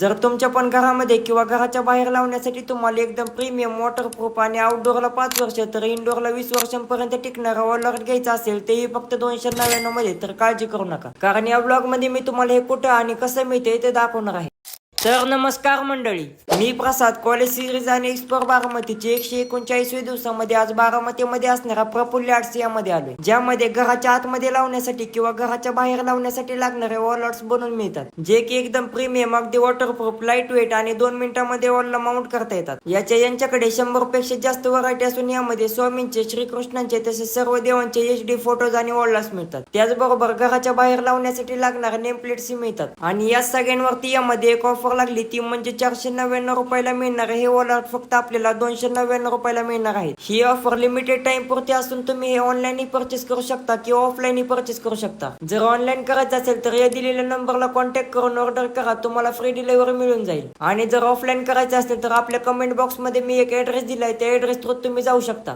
जर तुमच्या पण घरामध्ये किंवा घराच्या बाहेर लावण्यासाठी तुम्हाला एकदम प्रीमियम वॉटरप्रूफ आणि आउटडोअरला 5 वर्ष तर इनडोअरला 20 वर्षांपर्यंत टिकणारा वॉलर घ्यायचा असेल तेही फक्त 299 मध्ये, तर काळजी करू नका, कारण या ब्लॉग मध्ये मी तुम्हाला हे कुठं आणि कसं मिळते ते दाखवणार आहे. तर नमस्कार मंडळी, मी प्रसाद कॉलेज सिरीज आणि एक्सप्लोर बारामतीचे 139 दिवसामध्ये आज बारामतीमध्ये असणारा प्रफुल्ल आर्ट्स यामध्ये आलोय, ज्यामध्ये घराच्या आतमध्ये लावण्यासाठी किंवा घराच्या बाहेर लावण्यासाठी लागणारे वॉल आर्ट्स बनवून मिळतात, जे की एकदम प्रीमियम, अगदी वॉटरप्रूफ, लाईट वेट आणि 2 मिनिटांमध्ये वॉलला माउंट करता येतात. यांच्याकडे 100 पेक्षा जास्त व्हरायटी असून यामध्ये स्वामींचे, श्रीकृष्णांचे तसेच सर्व देवांचे HD फोटोज आणि वॉल आर्ट्स मिळतात. त्याचबरोबर घराच्या बाहेर लावण्यासाठी लागणारे नेम प्लेट्स मिळतात. आणि या सगळ्यांवरती यामध्ये एक ऑफर लागली, ती म्हणजे 499 रुपयाला मिळणार हे वॉल आर्ट फक्त आपल्याला 299 रुपयाला मिळणार आहे. ही ऑफर लिमिटेड टाइम पुरती असून तुम्ही हे ऑनलाईन परचेस करू शकता किंवा ऑफलाईन परचेस करू शकता. जर ऑनलाईन करायचं असेल तर या दिलेल्या नंबरला कॉन्टॅक्ट करून ऑर्डर करा, तुम्हाला फ्री डिलिव्हरी मिळून जाईल. आणि जर ऑफलाईन करायचं असेल तर आपल्या कमेंट बॉक्स मध्ये मी एक ऍड्रेस दिलाय, त्या ऍड्रेस थ्रू तुम्ही जाऊ शकता.